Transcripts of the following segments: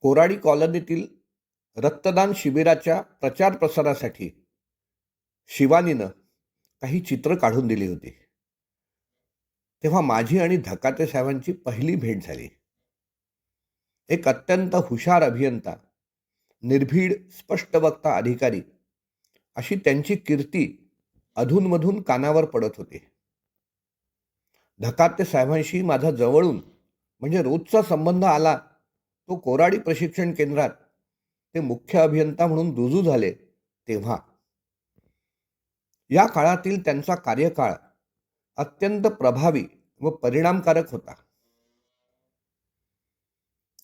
कोराडी कॉलनीतील रक्तदान शिबिराच्या प्रचार प्रसारासाठी शिवानीनं काही चित्र काढून दिली होती. तेव्हा माझी आणि धकाते साहेबांची पहिली भेट झाली. एक अत्यंत हुशार अभियंता, निर्भीड स्पष्टवक्ता अधिकारी अशी त्यांची कीर्ती अधूनमधून कानावर पडत होती. धकाते साहेबांशी माझा जवळून म्हणजे रोजचा संबंध आला तो कोराडी प्रशिक्षण केंद्रात ते मुख्य अभियंता म्हणून रुजू झाले तेव्हा. या काळातील त्यांचा कार्यकाळ अत्यंत प्रभावी व परिणामकारक होता.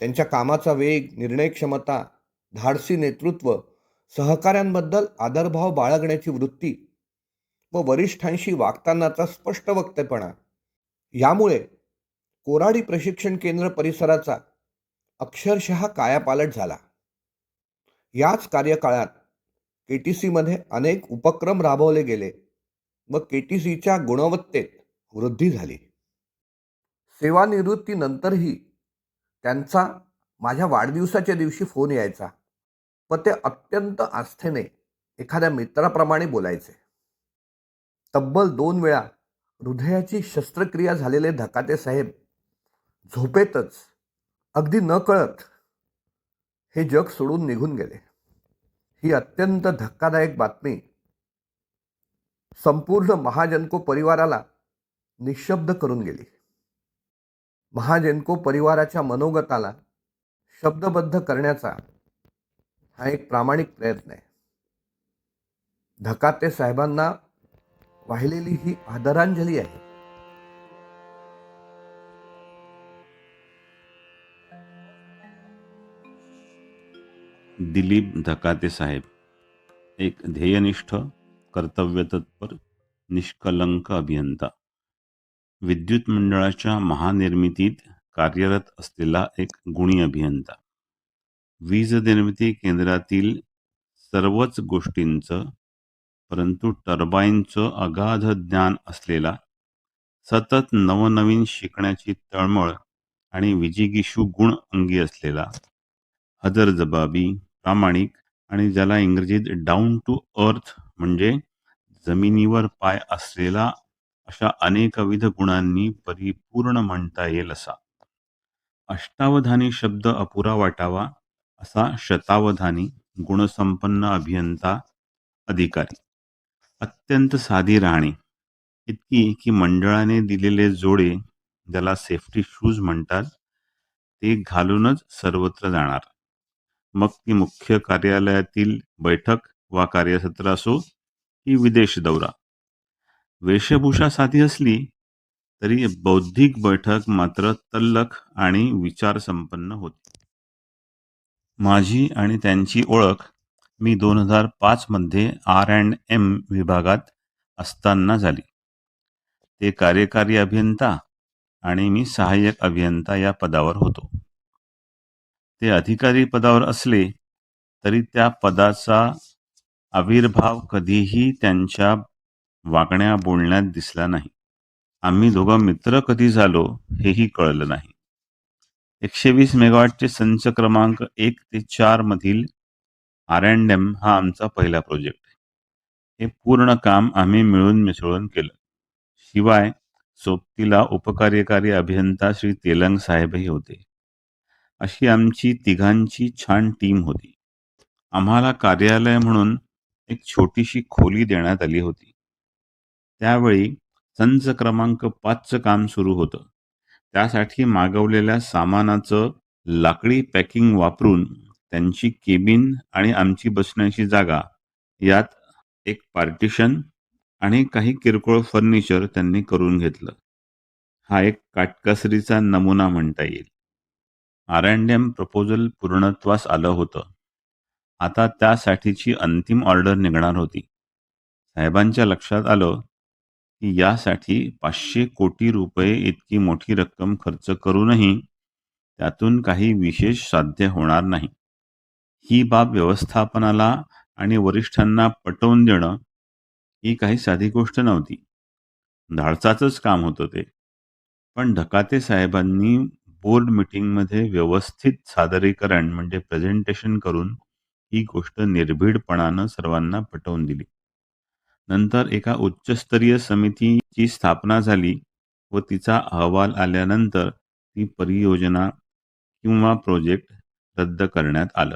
त्यांच्या कामाचा वेग, निर्णय क्षमता, धाडसी नेतृत्व, सहकाऱ्यांबद्दल आदरभाव बाळगण्याची वृत्ती व वरिष्ठांशी वागतानाचा स्पष्ट वक्तेपणा यामुळे कोराडी प्रशिक्षण केंद्र परिसराचा अक्षरशः कायापालट झाला. याच कार्यकाळात केटीसीमध्ये अनेक उपक्रम राबवले गेले व केटीसीच्या गुणवत्तेत वृद्धी झाली. सेवानिवृत्तीनंतरही त्यांचा माझ्या वाढदिवसाच्या दिवशी फोन यायचा व ते अत्यंत आस्थेने एखाद्या मित्राप्रमाणे बोलायचे. तब्बल 2 वेळा हृदयाची शस्त्रक्रिया झालेले धकाते साहेब झोपेतच अगदी न कळत हे जग सोडून निघून गेले. ही अत्यंत धक्कादायक बातमी संपूर्ण महाजनको परिवाराला निशब्द करून गेली. महाजनको परिवाराच्या मनोगताला शब्दबद्ध करण्याचा हा एक प्रामाणिक प्रयत्न आहे. धकाते साहेबांना वाहिलेली ही आदरांजली आहे. दिलीप धकाते साहेब एक ध्येयनिष्ठ, कर्तव्यतत्पर, निष्कलंक अभियंता. विद्युत मंडळाच्या महानिर्मितीत कार्यरत असलेला एक गुणी अभियंता. वीज निर्मिती केंद्रातील सर्वच गोष्टींचं, परंतु टर्बाईनचं अगाध ज्ञान असलेला, सतत नवनवीन शिकण्याची तळमळ आणि विजिगीषू गुण अंगी असलेला, हजरजबाबी, प्रामाणिक आणि ज्याला इंग्रजीत डाऊन टू अर्थ म्हणजे जमिनीवर पाय असलेला अशा अनेकविध गुणांनी परिपूर्ण म्हणता येईल असा. अष्टावधानी शब्द अपुरा वाटावा असा शतावधानी गुणसंपन्न अभियंता अधिकारी. अत्यंत साधी राहणी, इतकी की मंडळाने दिलेले जोडे, ज्याला सेफ्टी शूज म्हणतात, ते घालूनच सर्वत्र जाणार. मग ती मुख्य कार्यालयातील बैठक वा कार्यसत्र असो की विदेश दौरा. वेशभूषा साधी असली तरी बौद्धिक बैठक मात्र तल्लख आणि विचारसंपन्न होती. माझी आणि त्यांची ओळख मी 2005 मध्ये R&M विभागात असताना झाली. ते कार्यकारी अभियंता आणि मी सहाय्यक अभियंता या पदावर होतो. ते अधिकारी पदावर असले तरी त्या पदाचा आविर्भाव कधीही त्यांच्या वागण्या बोलण्यात दिसला नाही. आम्ही दोघं मित्र कधी झालो हेही कळलं नाही. 120 मेगावॉटचे संच क्रमांक 1 ते 4 मधील R&M हा आमचा पहिला प्रोजेक्ट. हे पूर्ण काम आम्ही मिळून मिसळून केलं. शिवाय सोबतीला उपकार्यकारी अभियंता श्री तेलंग साहेबही होते. अशी आमची तिघांची छान टीम होती. आम्हाला कार्यालय म्हणून एक छोटीशी खोली देण्यात आली होती. त्यावेळी संच क्रमांक 5चं काम सुरू होतं. त्यासाठी मागवलेल्या सामानाचं लाकडी पॅकिंग वापरून त्यांची केबिन आणि आमची बसण्याची जागा यात एक पार्टिशन आणि काही किरकोळ फर्निचर त्यांनी करून घेतलं. हा एक काटकसरीचा नमुना म्हणता येईल. R&M प्रपोजल पूर्णत्वास आलं होतं. आता त्यासाठीची अंतिम ऑर्डर निघणार होती. साहेबांच्या लक्षात आलं की यासाठी 500 कोटी रुपये इतकी मोठी रक्कम खर्च करूनही त्यातून काही विशेष साध्य होणार नाही. ही बाब व्यवस्थापनाला आणि वरिष्ठांना पटवून देणं ही काही साधी गोष्ट नव्हती. धाडसाचंच काम होतं ते. पण धकाते साहेबांनी बोर्ड मीटिंगमध्ये व्यवस्थित सादरीकरण म्हणजे प्रेझेंटेशन करून ही गोष्ट निर्भीडपणानं सर्वांना पटवून दिली. नंतर एका उच्चस्तरीय समितीची स्थापना झाली व तिचा अहवाल आल्यानंतर ती परियोजना किंवा प्रोजेक्ट रद्द करण्यात आलं.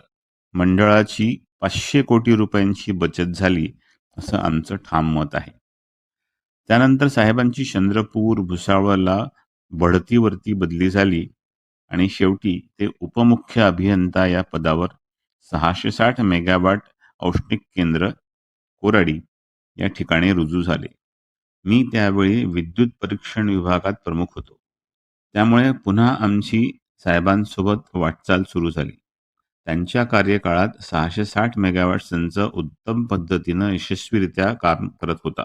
मंडळाची 500 कोटी रुपयांची बचत झाली असं आमचं ठाम मत आहे. त्यानंतर साहेबांची चंद्रपूर, भुसावळला बढतीवरती बदली झाली आणि शेवटी ते उपमुख्य अभियंता या पदावर 660 मेगावॅट औष्णिक केंद्र कोराडी या ठिकाणी रुजू झाले. मी त्यावेळी विद्युत परीक्षण विभागात प्रमुख होतो. त्यामुळे पुन्हा आमची साहेबांसोबत वाटचाल सुरू झाली. त्यांच्या कार्यकाळात 660 मेगावॅट संच उत्तम पद्धतीनं यशस्वीरित्या काम करत होता.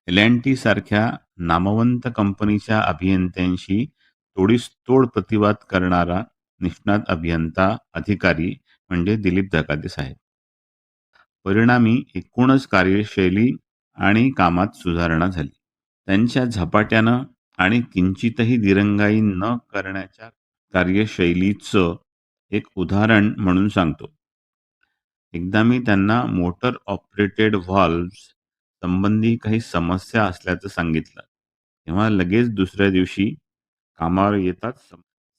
एल&टी सारख्या नामवंत कंपनीच्या अभियंत्यांशी तोडीस-तोड प्रतिवाद करणारा निष्णात अभियंता अधिकारी म्हणजे दिलीप धकाते साहेब. परिणामी एकूणच कार्यशैली आणि कामात सुधारणा झाली. त्यांच्या झपाट्यानं आणि किंचितही दिरंगाई न करण्याच्या कार्यशैलीचं एक उदाहरण म्हणून सांगतो. एकदा मी त्यांना मोटर ऑपरेटेड व्हॉल्व्हज संबंधी काही समस्या असल्याचं सांगितलं. तेव्हा लगेच दुसऱ्या दिवशी कामावर येताच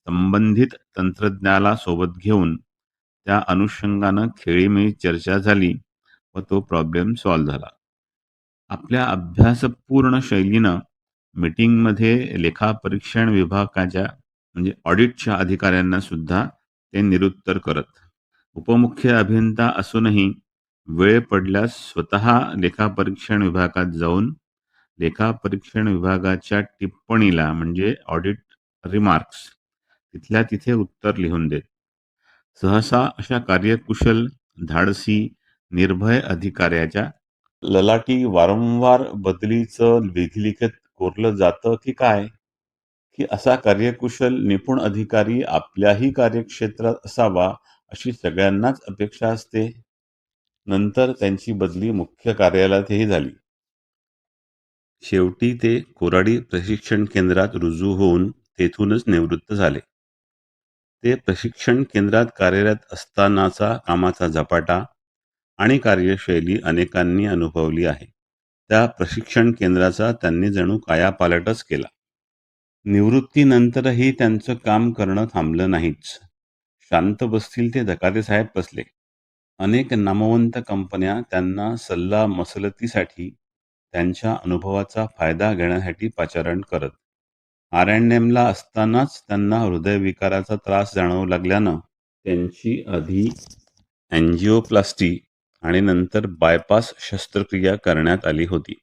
संबंधित तंत्रज्ञाला सोबत घेऊन त्या अनुषंगानं खेळीमेळी चर्चा झाली व तो प्रॉब्लेम सॉल्व्ह झाला. आपल्या अभ्यासपूर्ण शैलीनं मीटिंगमध्ये लेखापरीक्षण विभागाच्या म्हणजे ऑडिटच्या अधिकाऱ्यांना सुद्धा ते निरुत्तर करत. उपमुख्य अभियंता असूनही वेळ पडल्यास स्वतः लेखापरीक्षण विभागात जाऊन लेखापरीक्षण विभागाच्या टिप्पणीला म्हणजे ऑडिट रिमार्क्स तिथल्या तिथे उत्तर लिहून देत. सहसा अशा कार्यकुशल, धाडसी, निर्भय अधिकाऱ्याच्या ललाटी वारंवार बदलीचं विधिलिखित कोरलं जातं की काय? की असा कार्यकुशल, निपुण अधिकारी आपल्याही कार्यक्षेत्रात असावा अशी सगळ्यांनाच अपेक्षा असते. नंतर त्यांची बदली मुख्य कार्यालयातही झाली. शेवटी ते कोराडी प्रशिक्षण केंद्रात रुजू होऊन तेथूनच निवृत्त झाले. ते प्रशिक्षण केंद्रात कार्यरत असतानाचा कामाचा झपाटा आणि कार्यशैली अनेकांनी अनुभवली आहे. त्या प्रशिक्षण केंद्राचा त्यांनी जणू कायापालटच केला. निवृत्तीनंतरही त्यांचं काम करणं थांबलं नाहीच. शांत बसतील ते धकाते साहेब बसले. अनेक नामवंत कंपन्या त्यांना सल्ला मसलतीसाठी त्यांच्या अनुभवाचा फायदा घेण्यासाठी पाचारण करत. R&Mला असतानाच त्यांना हृदयविकाराचा त्रास जाणवू लागल्यानं त्यांची आधी अँजिओप्लास्टी आणि नंतर बायपास शस्त्रक्रिया करण्यात आली होती.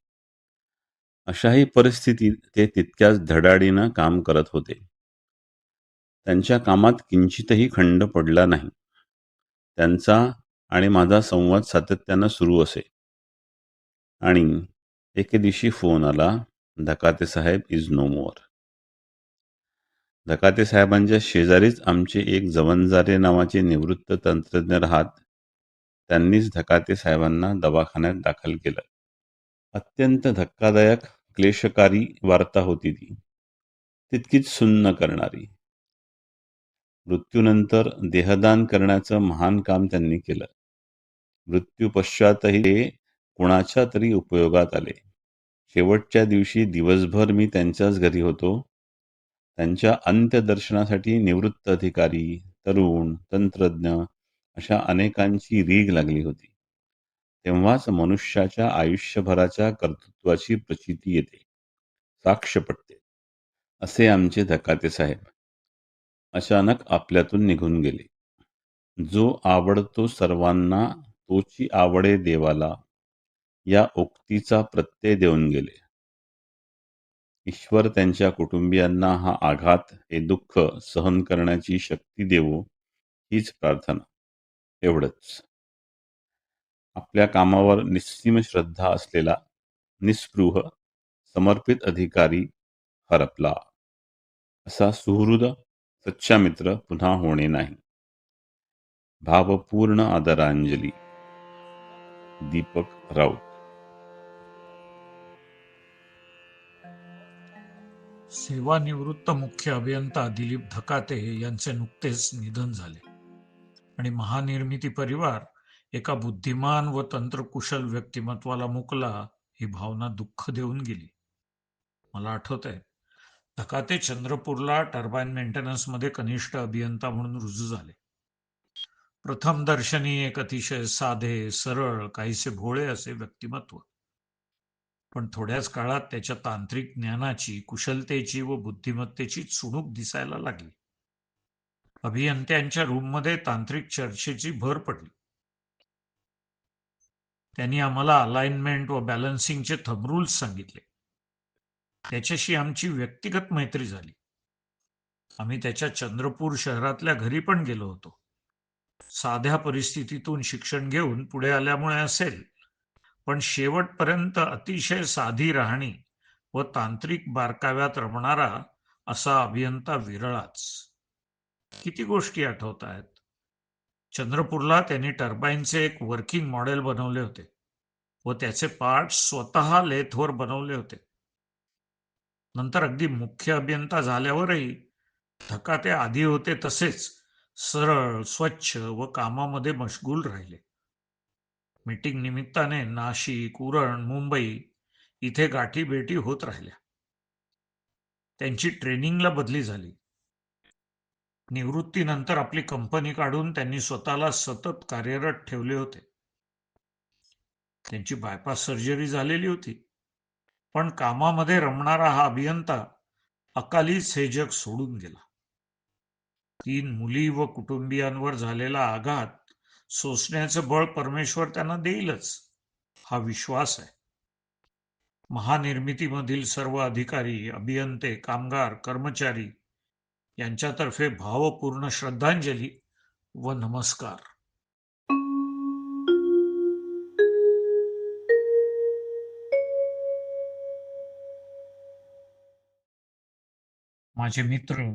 अशाही परिस्थितीत ते तितक्याच धडाडीनं काम करत होते. त्यांच्या कामात किंचितही खंड पडला नाही. त्यांचा आणि माझा संवाद सातत्यानं सुरू असे. आणि एके दिवशी फोन आला, धकाते साहेब इज नो मोर. धकाते साहेबांच्या शेजारीच आमचे एक जवंजारे नावाचे निवृत्त तंत्रज्ञ राहत. त्यांनीच धकाते साहेबांना दवाखान्यात दाखल केलं. अत्यंत धक्कादायक, क्लेशकारी वार्ता होती ती. तितकीच सुन्न करणारी. मृत्यूनंतर देहदान करण्याचं महान काम त्यांनी केलं. मृत्यूपश्चातही ते कुणाच्या तरी उपयोगात आले. शेवटच्या दिवशी दिवसभर मी त्यांच्याच घरी होतो. त्यांच्या अंत्यदर्शनासाठी निवृत्त अधिकारी, तरुण, तंत्रज्ञ अशा अनेकांची रीघ लागली होती. तेव्हाच मनुष्याच्या आयुष्यभराच्या कर्तृत्वाची प्रचिती येते, साक्ष पटते. असे आमचे धकाते साहेब अचानक आपल्यातून निघून गेले. जो आवडतो सर्वांना तोची आवडे देवाला या उक्तीचा प्रत्यय देऊन गेले. ईश्वर त्यांच्या कुटुंबियांना हा आघात, हे दुःख सहन करण्याची शक्ती देवो हीच प्रार्थना. एवढंच. आपल्या कामावर निस्सीम श्रद्धा असलेला, निस्पृह, समर्पित अधिकारी हरपला. असा सुहृद, सच्चा मित्र पुन्हा होणे नाही. भावपूर्ण आदरांजली. दीपक राऊत. सेवानिवृत्त मुख्य अभियंता दिलीप धकाते यांचे नुकतेच निधन झाले आणि महानिर्मिती परिवार एका बुद्धिमान व तंत्रकुशल व्यक्तिमत्वाला मुकला ही भावना दुःख देऊन गेली. मला आठवतंय, धकाते चंद्रपूरला टर्बाईन मेंटेनन्समध्ये कनिष्ठ अभियंता म्हणून रुजू झाले. प्रथम दर्शनी एक अतिशय साधे, सरळ, काहीसे भोळे असे व्यक्तिमत्व. पण थोड्याच काळात त्याच्या तांत्रिक ज्ञानाची, कुशलतेची व बुद्धिमत्तेची चुणूक दिसायला लागली. अभियंत्यांच्या रूममध्ये तांत्रिक चर्चेची भर पडली. त्यांनी आम्हाला अलाइनमेंट व बॅलन्सिंगचे थंब रूल्स सांगितले. त्याच्याशी आमची व्यक्तिगत मैत्री झाली. आम्ही त्याच्या चंद्रपूर शहरातल्या घरी पण गेलो होतो. साध्या परिस्थितीतून शिक्षण घेऊन पुढे आल्यामुळे असेल, पण शेवटपर्यंत अतिशय साधी राहणी व तांत्रिक बारकाव्यात रमणारा असा अभियंता विरळाच. किती गोष्टी आठवत आहेत. चंद्रपूरला त्यांनी टर्बाईनचे एक वर्किंग मॉडेल बनवले होते व त्याचे पार्ट्स स्वतः लेथवर बनवले होते. नंतर अगदी मुख्य अभियंता झाल्यावरही धकाते आधी होते तसेच सरळ, स्वच्छ व कामामध्ये मशगूल राहिले. मीटिंग निमित्ताने नाशिक, उरण, मुंबई इथे गाठीभेटी होत राहिल्या. त्यांची ट्रेनिंगला बदली झाली. निवृत्तीनंतर आपली कंपनी काढून त्यांनी स्वतःला सतत कार्यरत ठेवले होते. त्यांची बायपास सर्जरी झालेली होती, पण कामामध्ये रमणारा हा अभियंता अकालीच हे जग सोडून गेला. 3 मुली व कुटुंबियांवर झालेला आघात सोसण्याचं बळ परमेश्वर त्यांना देईलच, हा विश्वास आहे. महानिर्मितीमधील सर्व अधिकारी, अभियंते, कामगार, कर्मचारी यांच्यातर्फे भावपूर्ण श्रद्धांजली व नमस्कार. माझे मित्र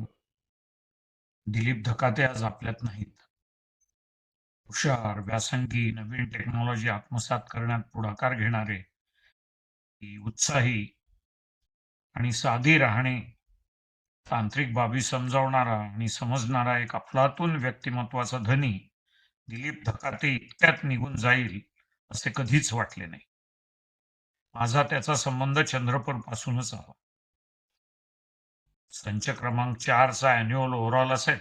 दिलीप धकाते आज आपल्यात नाहीत. हुशार, व्यासंगी, नवीन टेक्नॉलॉजी आत्मसात करण्यात पुढाकार घेणारे, उत्साही आणि साधी राहणे, तांत्रिक बाबी समजावणारा आणि समजणारा एक अफलातून व्यक्तिमत्वाचा धनी दिलीप धकाते इतक्यात निघून जाईल असे कधीच वाटले नाही. माझा त्याचा संबंध चंद्रपूर पासूनच आला. संच क्रमांक 4चा अॅन्युअल ओव्हरऑल असेल.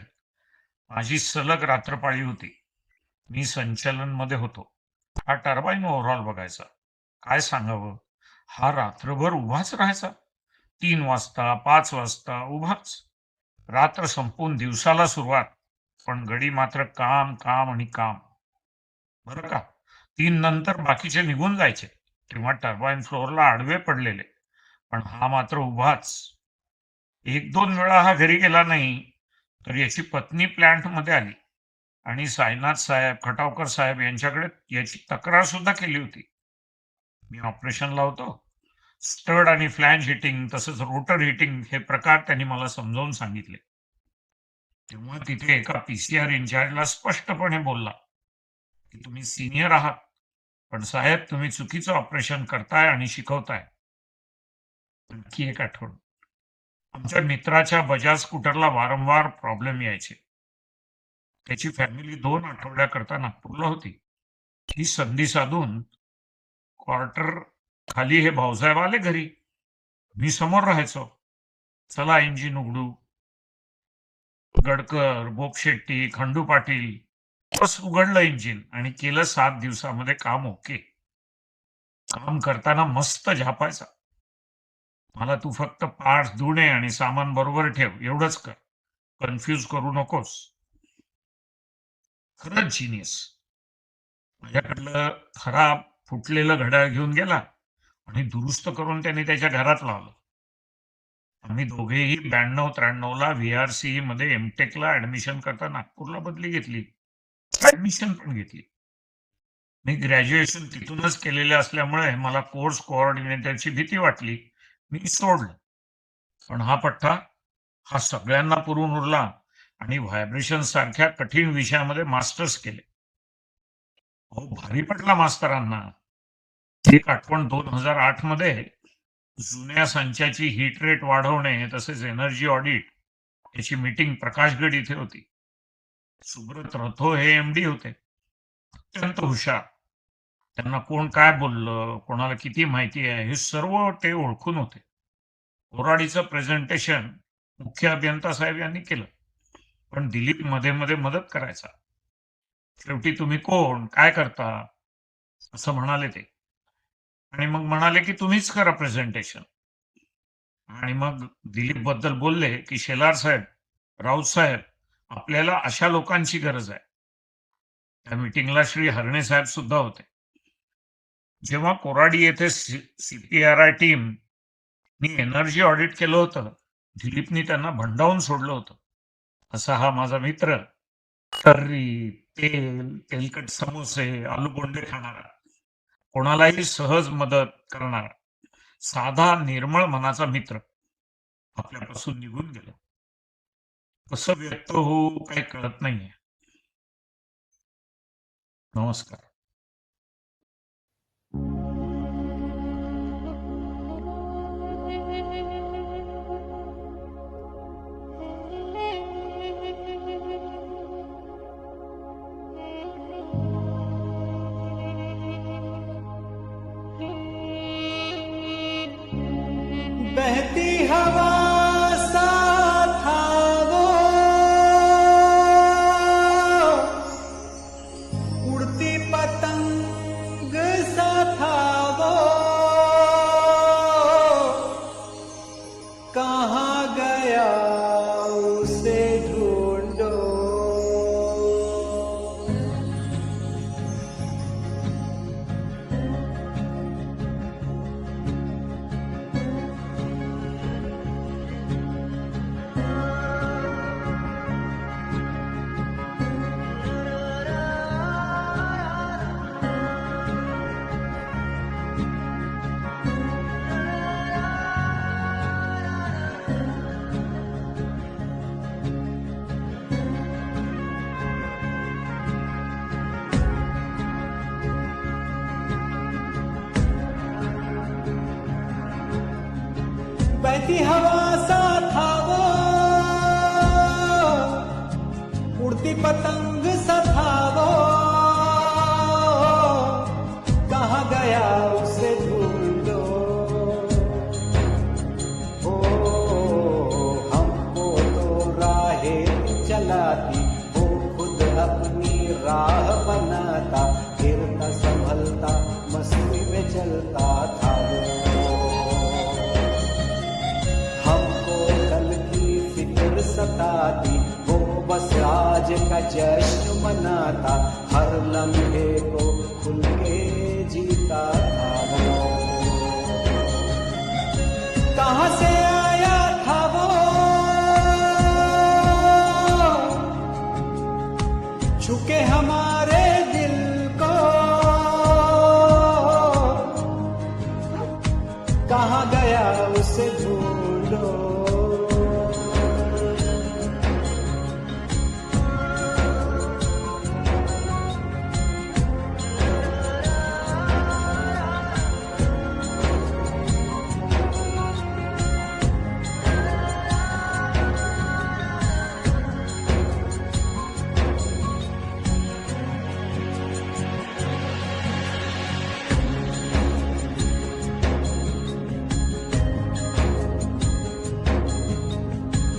माझी सलग रात्रपाळी होती. मी संचलन मध्ये होतो. हा टर्बाईन ओव्हरऑल बघायचा. काय सांगावं, हा रात्रभर उभाच राहायचा. 3 वाजता, 5 वाजता उभाच. रात्र संपून दिवसाला सुरुवात, पण गडी मात्र काम काम आणि काम. बरं का, 3 नंतर बाकीचे निघून जायचे तेव्हा टर्बाईन फ्लोअरला आडवे पडलेले, पण हा मात्र उभाच. 1-2 वेळा हा घरी गेला नाही, तर याची पत्नी प्लांट मध्ये आली आणि साईनाथ साहेब, खटावकर साहेब यांच्याकडे याची तक्रार सुद्धा केली होती. मी ऑपरेशनला होतो. स्टड आणि फ्लॅंज हिटिंग तसंच रोटर हिटिंग हे प्रकार त्यांनी मला समजावून सांगितले. तेव्हा तिथे एका पीसीआर इन्चार्जला स्पष्टपणे बोलला की तुम्ही सिनियर आहात, पण साहेब तुम्ही चुकीचं ऑपरेशन करताय आणि शिकवताय. आणखी एक आठवण, आमच्या मित्राच्या बजाज स्कूटरला वारंवार प्रॉब्लेम यायचे. त्याची फॅमिली 2 आठवड्याकरता नागपूरला होती. ही संधी साधून क्वार्टर खाली हे भाऊसाहेब आले घरी. मी समोर राहायचो. चला इंजिन उघडू. गडकर, बोपशेट्टी, खंडू पाटील, बस उघडलं इंजिन आणि केलं 7 दिवसामध्ये काम ओके. काम करताना मस्त झापायचा. मला तू फक्त पार्ट्स धुणे आणि सामान बरोबर ठेव एवढंच कर, कन्फ्यूज करू नकोस. खरंच जिनियस. माझ्याकडलं खराब फुटलेलं घड्याळ घेऊन गेला आणि दुरुस्त करून त्यांनी त्याच्या घरात लावलं. आम्ही दोघेही 92-93ला व्हीआरसी मध्ये एमटेकला ऍडमिशन करता नागपूरला बदली घेतली. ऍडमिशन पण घेतली. मी ग्रॅज्युएशन तिथूनच केलेले असल्यामुळे मला कोर्स कोऑर्डिनेटरची भीती वाटली. मी सोडलं. पण हा पठ्ठा हा सगळ्यांना पुरून उरला आणि व्हायब्रेशन सारख्या कठीण विषयामध्ये मास्टर्स केले. भारी पटला मास्तरांना. एक आठवण 2008 मध्ये जुन्या संचाची हीट रेट वाढवणे तसेच एनर्जी ऑडिट याची मीटिंग प्रकाशगड इथे होती. सुब्रत रथो हे एमडी होते, अत्यंत हुशार. त्यांना कोण काय बोललं, कोणाला किती माहिती आहे हे सर्व ते ओळखून होते. कोराडीचं प्रेझेंटेशन मुख्य अभियंता साहेब यांनी केलं, पण दिलीप मध्ये मध्ये मदत करायचा. शेवटी तुम्ही कोण, काय करता असं म्हणाले ते, आणि मग म्हणाले की तुम्हीच करा प्रेझेंटेशन. आणि मग दिलीप बद्दल बोलले की शेलार साहेब, राऊत साहेब, आपल्याला अशा लोकांची गरज आहे. त्या मीटिंगला श्री हरणे साहेब सुद्धा होते. जेव्हा कोराडी येथे सीपीआरआय टीम मी एनर्जी ऑडिट केलं होतं, दिलीपनी त्यांना भंडावून सोडलं होतं. असा हा माझा मित्र, तर्री, तेल, तेलकट समोसे, आलू बोंडे खाणारा, कोणालाही सहज मदत करणारा, साधा निर्मळ मनाचा मित्र आपल्यापासून निघून गेला. कसं व्यक्त होऊ काही कळत नाहीये. नमस्कार. बहती हवा सा था वो, उड़ती पतंग सा था वो, कहाँ गया उसे ढूंढो। बहती हवा सा था वो, उड़ती पतंग सा था वो, कहाँ गया उसे ढूंढो। ओ हमको तो राहें चलाती, वो खुद अपनी राह बनाता, गिरता संभलता मस्ती में चलता था वो। सताती, वो बस आज का जश्न मनाता, हर लम्हे को खुल के जीता था वो। कहाँ से आया था वो, छुके हमारे दिल को, कहाँ गया उसे ढूंढो।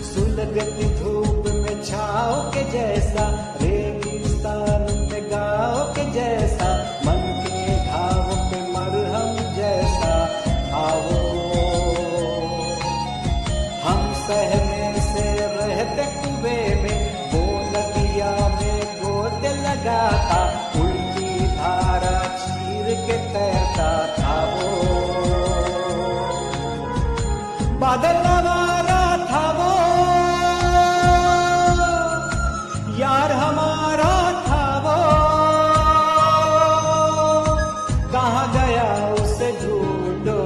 सुलगती धूप में छाओ के जैसा, रेगिस्तान में गाँव के जैसा, मन के घाव पे मरहम जैसा आओ। हम सहने से रहते कुएं में, वो नदिया में गोद लगाता, उल्टी धारा चीर के तैरता था वो। बादल नवारा था वो, यार हमारा था वो, कहाँ गया उसे ढूंढो।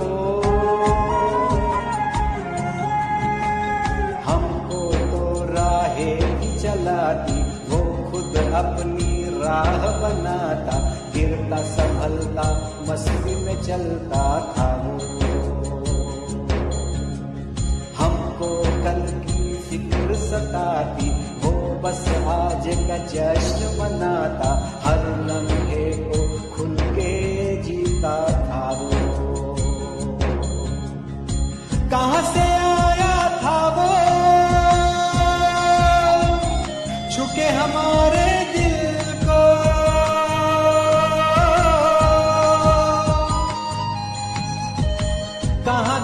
हमको तो राहें ही चलाती, वो खुद अपनी राह बनाता, गिरता संभलता मस्ती में चलता था वो। सताती, हो बस आज का जश्न मनाता, हर लम्हे को खुल के जीता था वो। कहाँ से आया था वो, छुके हमारे दिल को, कहाँ